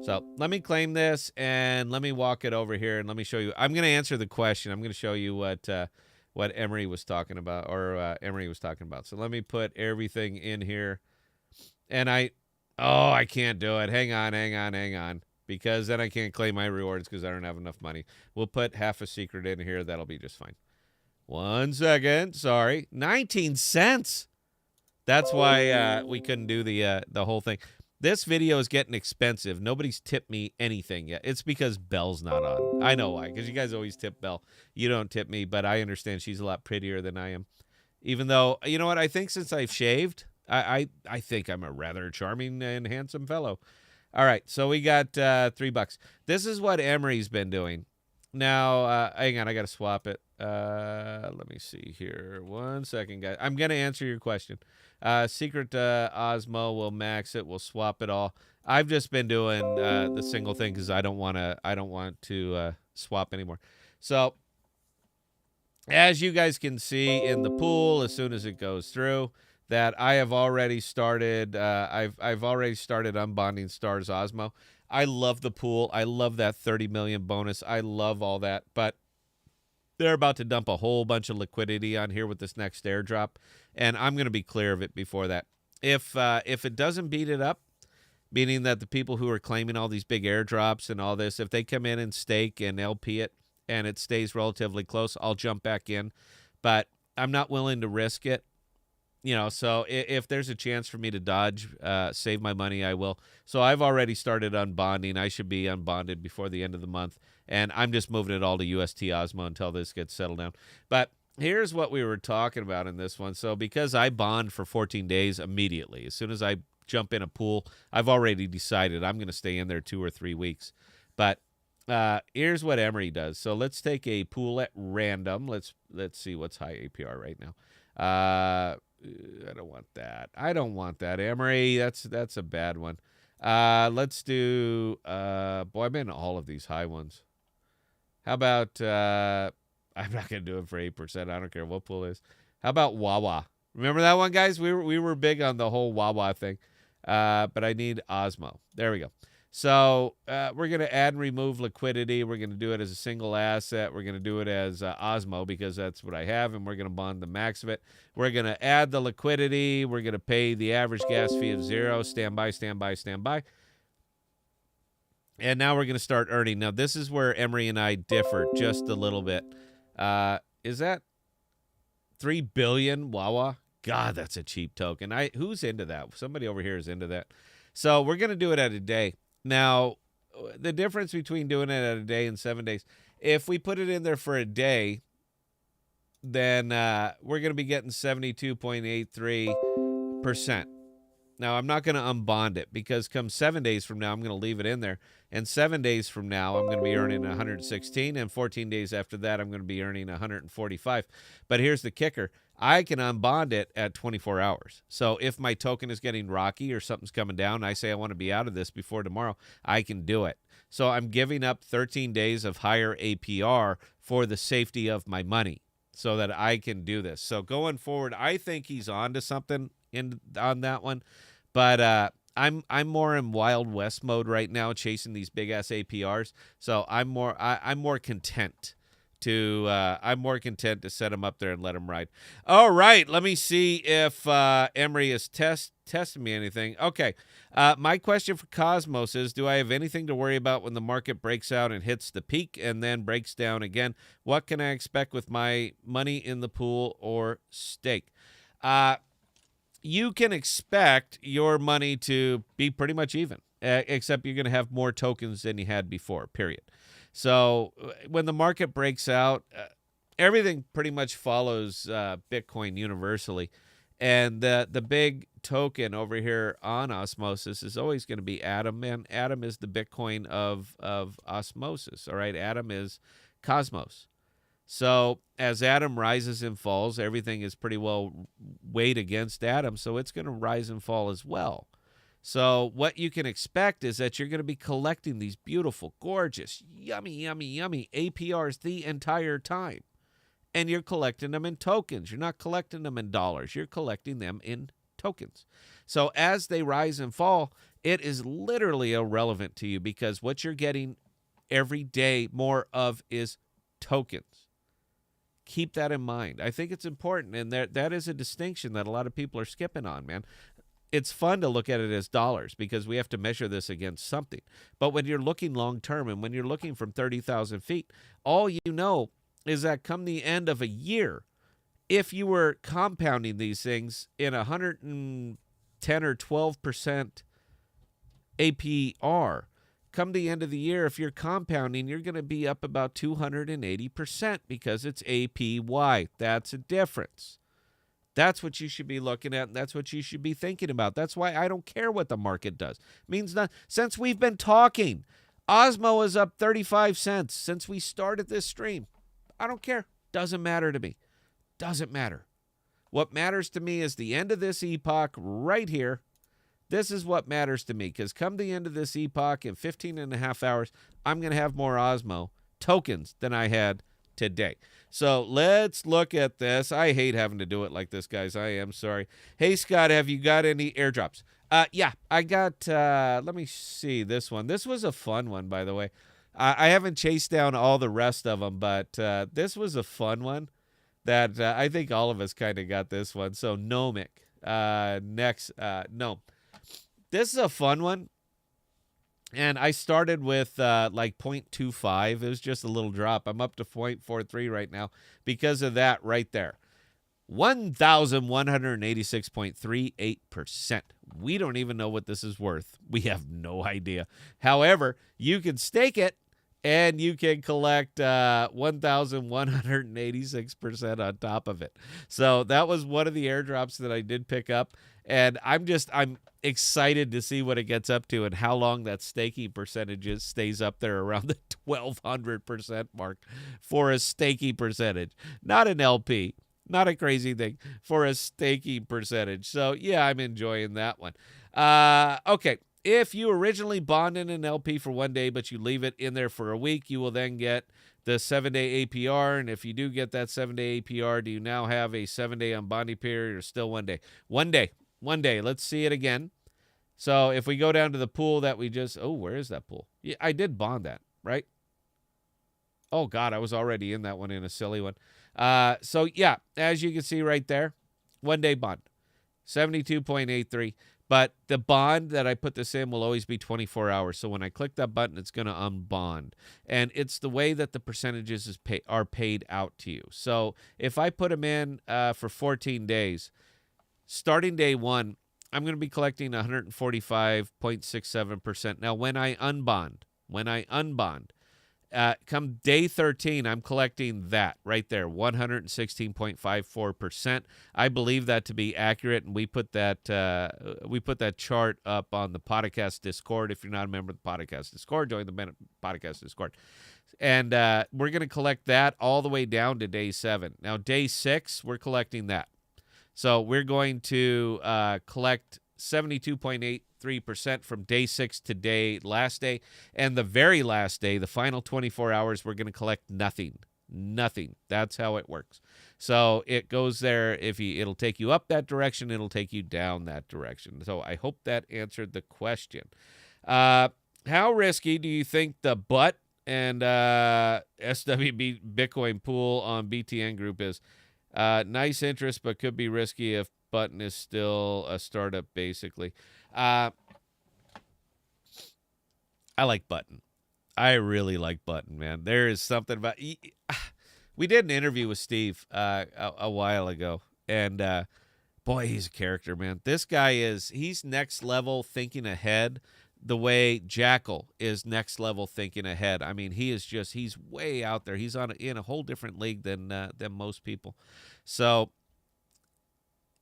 So let me claim this and let me walk it over here and let me show you. I'm going to answer the question. I'm going to show you what Emery was talking about, or Emery was talking about. So let me put everything in here, and I can't do it. Hang on. Because then I can't claim my rewards because I don't have enough money. We'll put half a secret in here. That'll be just fine. 1 second. Sorry. 19 cents. That's why we couldn't do the whole thing. This video is getting expensive. Nobody's tipped me anything yet. It's because Belle's not on. I know why, because you guys always tip Belle. You don't tip me, but I understand she's a lot prettier than I am. Even though, you know what, I think since I've shaved, I think I'm a rather charming and handsome fellow. All right, so we got $3. This is what Emery's been doing. Now, hang on, I got to swap it. Let me see here. 1 second, guys. I'm going to answer your question. Secret Osmo, we'll max it. We'll swap it all. I've just been doing the single thing because I don't want to swap anymore. So, as you guys can see in the pool, as soon as it goes through, that I have already started. I've already started unbonding Stars Osmo. I love the pool. I love that 30 million bonus. I love all that. But they're about to dump a whole bunch of liquidity on here with this next airdrop, and I'm going to be clear of it before that. If it doesn't beat it up, meaning that the people who are claiming all these big airdrops and all this, if they come in and stake and LP it and it stays relatively close, I'll jump back in. But I'm not willing to risk it. You know, so if there's a chance for me to dodge, save my money, I will. So I've already started unbonding. I should be unbonded before the end of the month. And I'm just moving it all to UST Osmo until this gets settled down. But here's what we were talking about in this one. So because I bond for 14 days immediately, as soon as I jump in a pool, I've already decided I'm going to stay in there 2 or 3 weeks. But here's what Emery does. So let's take a pool at random. Let's see what's high APR right now. I don't want that. I don't want that, Emery. That's a bad one. Let's do boy, I'm in all of these high ones. How about I'm not gonna do it for 8%. I don't care what pool is. How about Wawa? Remember that one, guys? We were big on the whole Wawa thing. But I need Osmo. There we go. So we're going to add and remove liquidity. We're going to do it as a single asset. We're going to do it as Osmo because that's what I have, and we're going to bond the max of it. We're going to add the liquidity. We're going to pay the average gas fee of 0. Stand by, stand by, stand by. And now we're going to start earning. Now, this is where Emery and I differ just a little bit. Is that 3 billion Wawa? God, that's a cheap token. Who's into that? Somebody over here is into that. So we're going to do it at a day. Now, the difference between doing it at a day and 7 days, if we put it in there for a day, then we're going to be getting 72.83%. Now, I'm not going to unbond it because come 7 days from now, I'm going to leave it in there. And 7 days from now, I'm going to be earning 116. And 14 days after that, I'm going to be earning 145. But here's the kicker. I can unbond it at 24 hours. So if my token is getting rocky or something's coming down, I say I want to be out of this before tomorrow, I can do it. So I'm giving up 13 days of higher APR for the safety of my money so that I can do this. So going forward, I think he's on to something on that one. But I'm more in Wild West mode right now, chasing these big ass APRs. So I'm more content to set him up there and let him ride. All right, let me see if Emery is testing me anything. Okay, my question for Cosmos is: do I have anything to worry about when the market breaks out and hits the peak and then breaks down again? What can I expect with my money in the pool or stake? You can expect your money to be pretty much even, except you're going to have more tokens than you had before, period. So when the market breaks out, everything pretty much follows Bitcoin universally. And the big token over here on Osmosis is always going to be Atom, and Atom is the Bitcoin of Osmosis, all right? Atom is Cosmos. So as Atom rises and falls, everything is pretty well weighed against Atom, so it's going to rise and fall as well. So what you can expect is that you're going to be collecting these beautiful, gorgeous, yummy, yummy, yummy APRs the entire time. And you're collecting them in tokens. You're not collecting them in dollars. You're collecting them in tokens. So as they rise and fall, it is literally irrelevant to you because what you're getting every day more of is tokens. Keep that in mind. I think it's important, and that is a distinction that a lot of people are skipping on, man. It's fun to look at it as dollars because we have to measure this against something. But when you're looking long-term and when you're looking from 30,000 feet, all you know is that come the end of a year, if you were compounding these things in 110 or 12% APR, come the end of the year, if you're compounding, you're going to be up about 280% because it's APY. That's a difference. That's what you should be looking at, and that's what you should be thinking about. That's why I don't care what the market does. It means not, since we've been talking, Osmo is up 35 cents since we started this stream. I don't care. Doesn't matter to me. Doesn't matter. What matters to me is the end of this epoch right here. This is what matters to me, because come the end of this epoch in 15 and a half hours, I'm going to have more Osmo tokens than I had today. So let's look at this. I hate having to do it like this, guys. I am sorry. Hey, Scott, have you got any airdrops? Yeah, I got, let me see this one. This was a fun one, by the way. I haven't chased down all the rest of them, but this was a fun one that I think all of us kind of got this one. So Nomic, next, no. This is a fun one, and I started with like 0.25. It was just a little drop. I'm up to 0.43 right now because of that right there. 1,186.38%. We don't even know what this is worth. We have no idea. However, you can stake it, and you can collect 1,186% on top of it. So that was one of the airdrops that I did pick up, and I'm excited to see what it gets up to and how long that staking percentage stays up there around the 1,200% mark for a staking percentage, not an LP. Not a crazy thing for a staking percentage. So, yeah, I'm enjoying that one. Okay. If you originally bond in an LP for 1 day, but you leave it in there for a week, you will then get the 7-day APR. And if you do get that 7-day APR, do you now have a 7-day unbonding period or still 1 day? 1 day. 1 day. Let's see it again. So if we go down to the pool that we just, where is that pool? Yeah, I did bond that, right? Oh, God, I was already in that one in a silly one. So, yeah, as you can see right there, 1 day bond, 72.83. But the bond that I put this in will always be 24 hours. So when I click that button, it's going to unbond. And it's the way that the percentages are paid out to you. So if I put them in for 14 days, starting day one, I'm going to be collecting 145.67%. Now, when I unbond, come day 13, I'm collecting that right there, 116.54%. I believe that to be accurate, and we put that chart up on the podcast Discord. If you're not a member of the podcast Discord, join the podcast Discord. And we're going to collect that all the way down to day 7. Now, day 6, we're collecting that. So we're going to collect 72.83% from day 6 to last day. And the very last day, the final 24 hours, we're going to collect nothing. Nothing. That's how it works. So it goes there. It'll take you up that direction. It'll take you down that direction. So I hope that answered the question. How risky do you think the BUT and SWB Bitcoin pool on BTN Group is? Nice interest, but could be risky if Button is still a startup, basically. I like Button. I really like Button, man. There is something about... We did an interview with Steve a while ago, and boy, he's a character, man. This guy he's next level thinking ahead the way Jackal is next level thinking ahead. I mean, he's way out there. He's in a whole different league than most people. So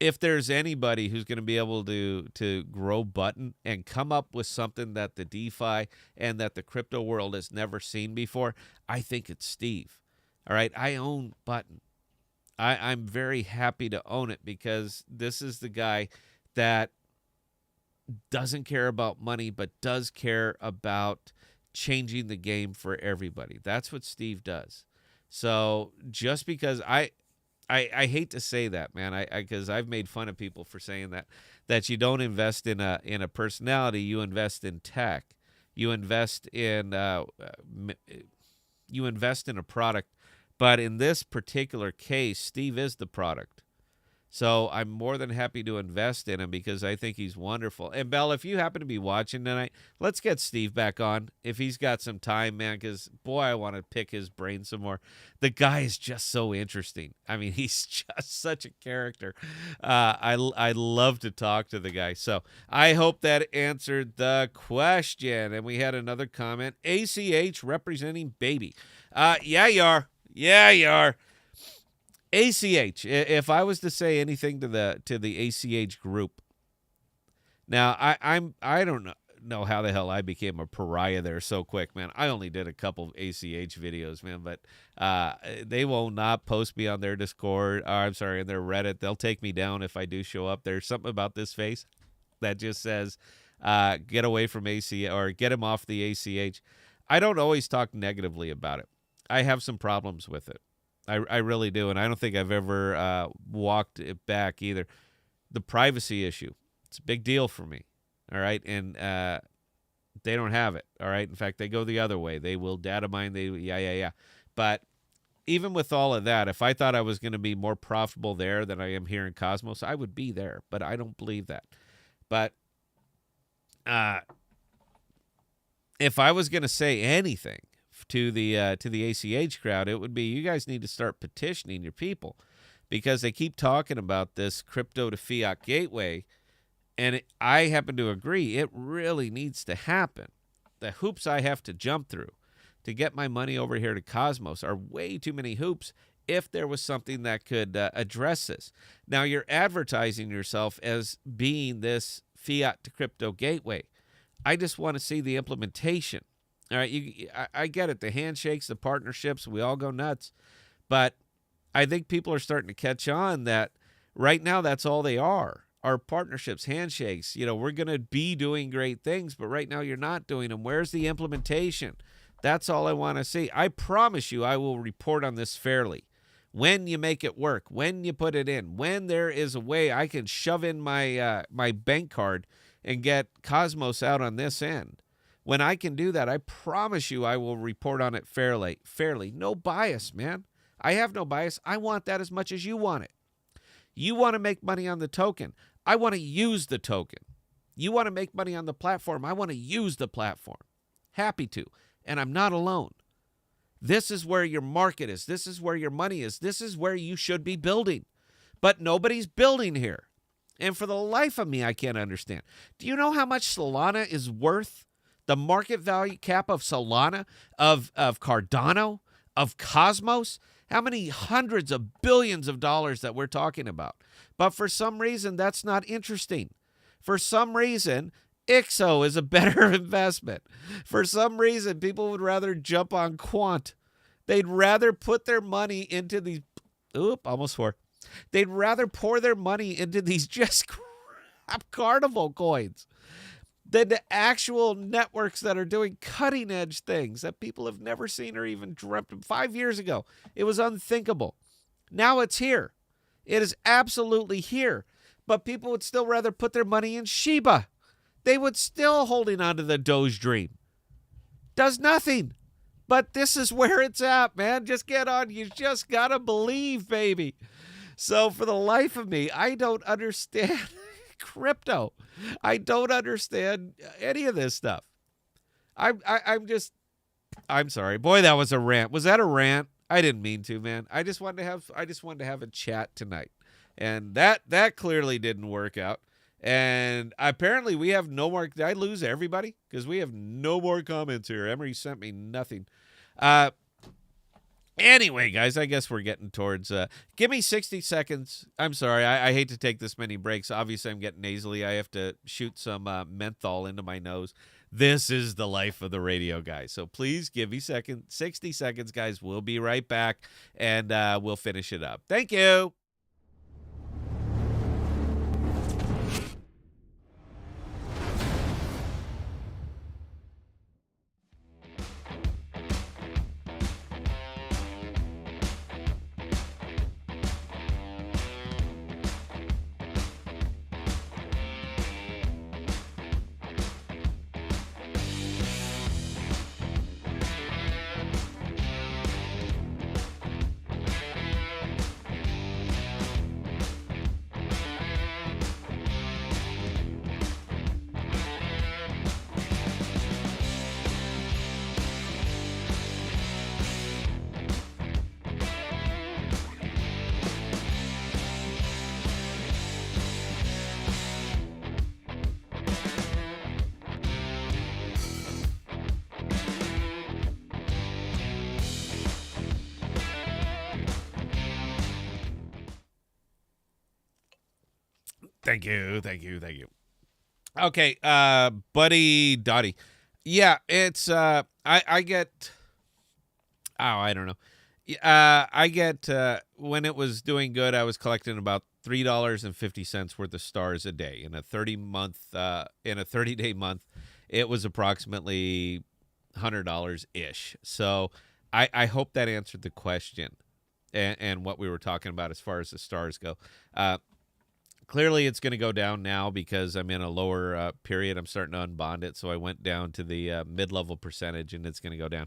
if there's anybody who's going to be able to grow Button and come up with something that the DeFi and that the crypto world has never seen before, I think it's Steve. All right, I own Button. I'm very happy to own it because this is the guy that doesn't care about money, but does care about changing the game for everybody. That's what Steve does. So just because I hate to say that, man, because I've made fun of people for saying that you don't invest in a personality, you invest in tech, you invest in a product. But in this particular case, Steve is the product. So I'm more than happy to invest in him because I think he's wonderful. And, Belle, if you happen to be watching tonight, let's get Steve back on if he's got some time, man, because, boy, I want to pick his brain some more. The guy is just so interesting. I mean, he's just such a character. I love to talk to the guy. So I hope that answered the question. And we had another comment, ACH representing baby. Yeah, you are. Yeah, you are. ACH. If I was to say anything to the ACH group, now I don't know how the hell I became a pariah there so quick, man. I only did a couple of ACH videos, man, but they will not post me on their Discord. I'm sorry, in their Reddit. They'll take me down if I do show up. There's something about this face that just says, "Get away from ACH" or "Get him off the ACH." I don't always talk negatively about it. I have some problems with it. I really do, and I don't think I've ever walked it back either. The privacy issue, it's a big deal for me, all right? And they don't have it, all right? In fact, they go the other way. They will data mine. Yeah. But even with all of that, if I thought I was going to be more profitable there than I am here in Cosmos, I would be there, but I don't believe that. But if I was going to say anything to the ACH crowd, it would be you guys need to start petitioning your people because they keep talking about this crypto to fiat gateway, and I happen to agree it really needs to happen. The hoops I have to jump through to get my money over here to Cosmos are way too many hoops if there was something that could address this. Now, you're advertising yourself as being this fiat to crypto gateway. I just want to see the implementation. All right, I get it. The handshakes, the partnerships, we all go nuts. But I think people are starting to catch on that right now that's all they are partnerships, handshakes. We're going to be doing great things, but right now you're not doing them. Where's the implementation? That's all I want to see. I promise you I will report on this fairly. When you make it work, when you put it in, when there is a way I can shove in my my bank card and get Cosmos out on this end. When I can do that, I promise you I will report on it fairly. No bias, man. I have no bias. I want that as much as you want it. You want to make money on the token. I want to use the token. You want to make money on the platform. I want to use the platform. Happy to. And I'm not alone. This is where your market is. This is where your money is. This is where you should be building. But nobody's building here. And for the life of me, I can't understand. Do you know how much Solana is worth? The market value cap of Solana, of Cardano, of Cosmos? How many hundreds of billions of dollars that we're talking about? But for some reason, that's not interesting. For some reason, IXO is a better investment. For some reason, people would rather jump on Quant. They'd rather put their money into these... almost four. They'd rather pour their money into these just crap Carnival coins than the actual networks that are doing cutting-edge things that people have never seen or even dreamt of. 5 years ago, it was unthinkable. Now it's here. It is absolutely here. But people would still rather put their money in Shiba. They would still holding on to the Doge dream. Does nothing. But this is where it's at, man. Just get on. You just got to believe, baby. So for the life of me, I don't understand crypto. I don't understand any of this stuff. I'm sorry. Boy, that was a rant. Was that a rant? I didn't mean to, man. I just wanted to have a chat tonight. And that clearly didn't work out. And apparently we have no more. Did I lose everybody? Because we have no more comments here. Emery sent me nothing. Anyway, guys, I guess we're getting towards... give me 60 seconds. I'm sorry. I hate to take this many breaks. Obviously, I'm getting nasally. I have to shoot some menthol into my nose. This is the life of the radio guy. So please give me 60 seconds, guys. We'll be right back, and we'll finish it up. Thank you. Thank you. Okay, Buddy Dottie. Yeah, it's I get I don't know. I get when it was doing good, I was collecting about $3.50 worth of stars a day. In a 30-day month, it was approximately $100 ish. So I hope that answered the question and what we were talking about as far as the stars go. Clearly, it's going to go down now because I'm in a lower period. I'm starting to unbond it, so I went down to the mid-level percentage, and it's going to go down.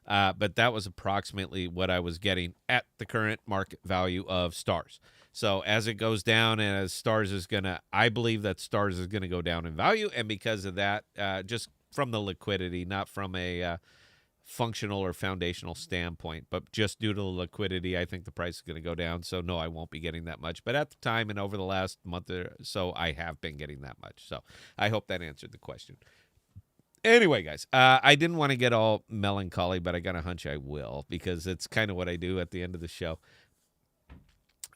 But that was approximately what I was getting at the current market value of stars. So as it goes down, and as stars is going to, I believe that stars is going to go down in value, and because of that, just from the liquidity, not from a functional or foundational standpoint, but just due to the liquidity, I think the price is going to go down. So no, I won't be getting that much. But at the time and over the last month or so, I have been getting that much. So I hope that answered the question. Anyway, guys, I didn't want to get all melancholy, but I got a hunch I will because it's kind of what I do at the end of the show.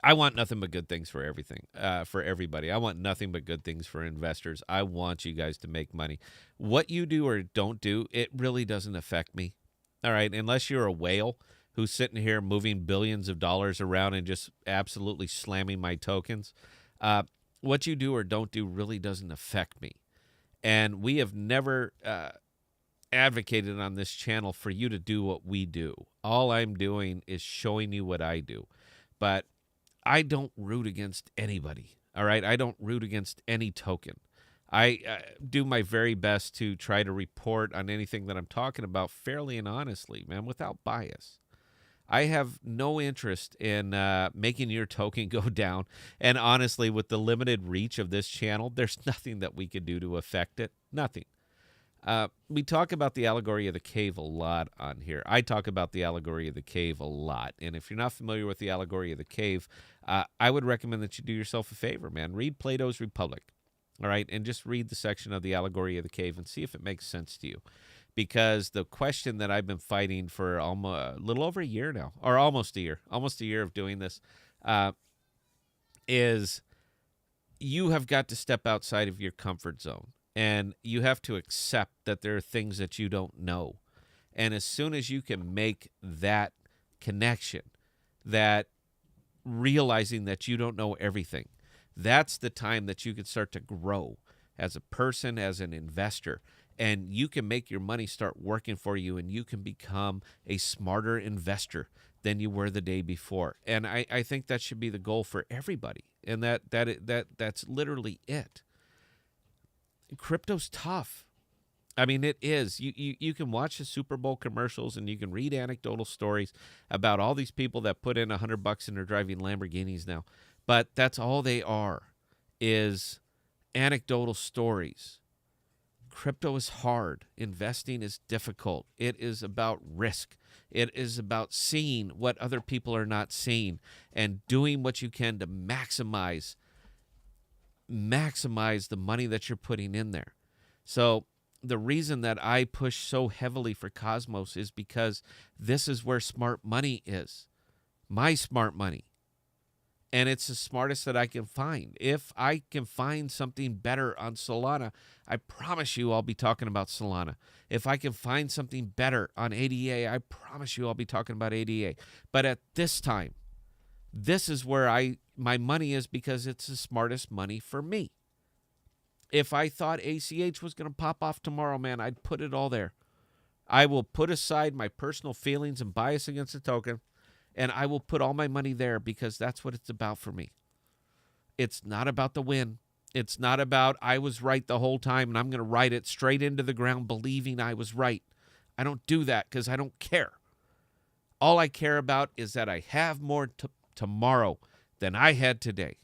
I want nothing but good things for everything, for everybody. I want nothing but good things for investors. I want you guys to make money. What you do or don't do, it really doesn't affect me. All right, unless you're a whale who's sitting here moving billions of dollars around and just absolutely slamming my tokens. What you do or don't do really doesn't affect me. And we have never advocated on this channel for you to do what we do. All I'm doing is showing you what I do. But I don't root against anybody, all right? I don't root against any token. I do my very best to try to report on anything that I'm talking about fairly and honestly, man, without bias. I have no interest in making your token go down. And honestly, with the limited reach of this channel, there's nothing that we could do to affect it. Nothing. We talk about the allegory of the cave a lot on here. I talk about the allegory of the cave a lot. And if you're not familiar with the allegory of the cave, I would recommend that you do yourself a favor, man. Read Plato's Republic, all right? And just read the section of the allegory of the cave and see if it makes sense to you. Because the question that I've been fighting for almost a little over a year now, or almost a year of doing this, is you have got to step outside of your comfort zone. And you have to accept that there are things that you don't know. And as soon as you can make that connection, that realizing that you don't know everything, that's the time that you can start to grow as a person, as an investor. And you can make your money start working for you, and you can become a smarter investor than you were the day before. And I think that should be the goal for everybody. And that's literally it. Crypto's tough. I mean, it is. You can watch the Super Bowl commercials and you can read anecdotal stories about all these people that put in $100 and are driving Lamborghinis now. But that's all they are, is anecdotal stories. Crypto is hard. Investing is difficult. It is about risk. It is about seeing what other people are not seeing and doing what you can to maximize the money that you're putting in there. So the reason that I push so heavily for Cosmos is because this is where smart money is. My smart money. And it's the smartest that I can find. If I can find something better on Solana, I promise you I'll be talking about Solana. If I can find something better on ADA, I promise you I'll be talking about ADA. But at this time, this is where my money is, because it's the smartest money for me. If I thought ACH was going to pop off tomorrow, man, I'd put it all there. I will put aside my personal feelings and bias against the token, and I will put all my money there, because that's what it's about for me. It's not about the win. It's not about I was right the whole time and I'm going to ride it straight into the ground believing I was right. I don't do that because I don't care. All I care about is that I have more tomorrow than I had today.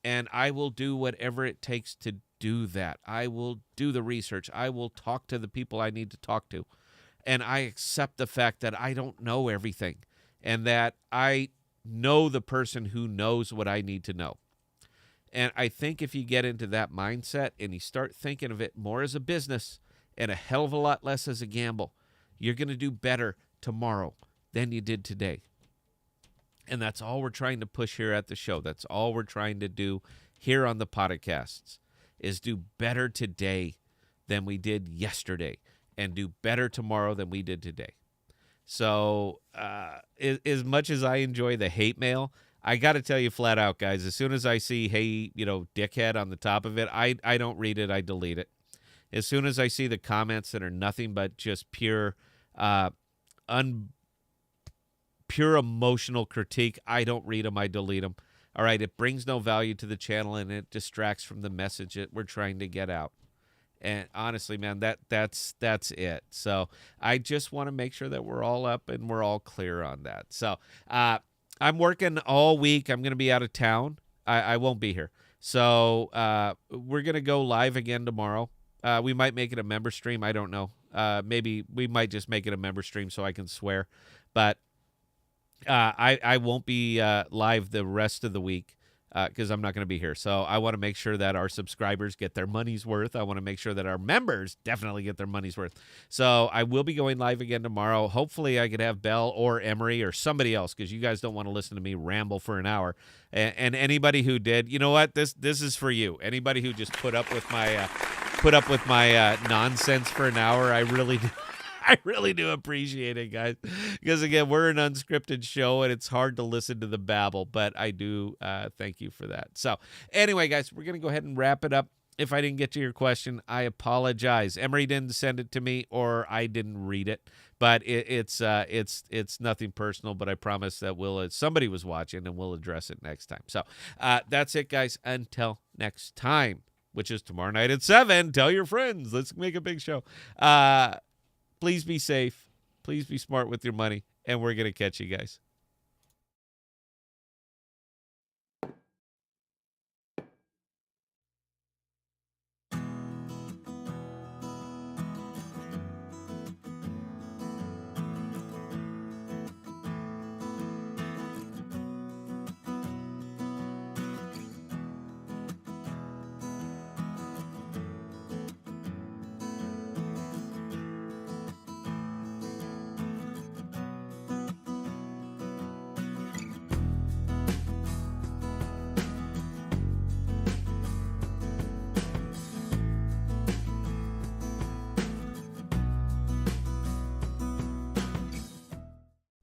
And I will do whatever it takes to do that. I will do the research. I will talk to the people I need to talk to. And I accept the fact that I don't know everything, and that I know the person who knows what I need to know. And I think if you get into that mindset and you start thinking of it more as a business and a hell of a lot less as a gamble, you're going to do better tomorrow than you did today. And that's all we're trying to push here at the show. That's all we're trying to do here on the podcasts, is do better today than we did yesterday, and do better tomorrow than we did today. So as much as I enjoy the hate mail, I got to tell you flat out, guys, as soon as I see, hey, dickhead on the top of it, I don't read it. I delete it. As soon as I see the comments that are nothing but just pure emotional critique, I don't read them. I delete them. All right, it brings no value to the channel, and it distracts from the message that we're trying to get out. And honestly, man, that's it. So I just want to make sure that we're all up and we're all clear on that. So I'm working all week. I'm going to be out of town. I won't be here. So we're going to go live again tomorrow. We might make it a member stream. I don't know. Maybe we might just make it a member stream so I can swear. But I won't be live the rest of the week. because I'm not going to be here. So I want to make sure that our subscribers get their money's worth. I want to make sure that our members definitely get their money's worth. So I will be going live again tomorrow. Hopefully I could have Bell or Emery or somebody else, because you guys don't want to listen to me ramble for an hour. And anybody who did, you know what? This is for you. Anybody who just put up with my nonsense for an hour, I really do. I really do appreciate it, guys, because, again, we're an unscripted show, and it's hard to listen to the babble, but I do thank you for that. So, anyway, guys, we're going to go ahead and wrap it up. If I didn't get to your question, I apologize. Emery didn't send it to me, or I didn't read it, but it's nothing personal, but I promise that somebody was watching, and we'll address it next time. So, that's it, guys. Until next time, which is tomorrow night at 7. Tell your friends. Let's make a big show. Please be safe. Please be smart with your money. And we're going to catch you guys.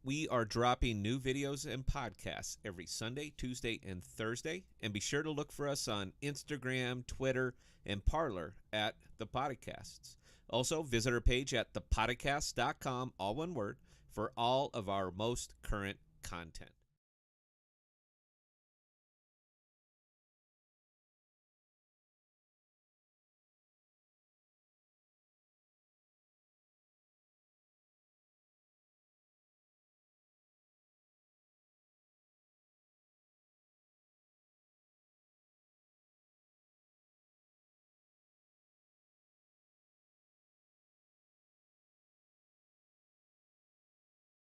We are dropping new videos and podcasts every Sunday, Tuesday, and Thursday. And be sure to look for us on Instagram, Twitter, and Parler at ThePodocasts. Also, visit our page at ThePodocasts.com, all one word, for all of our most current content.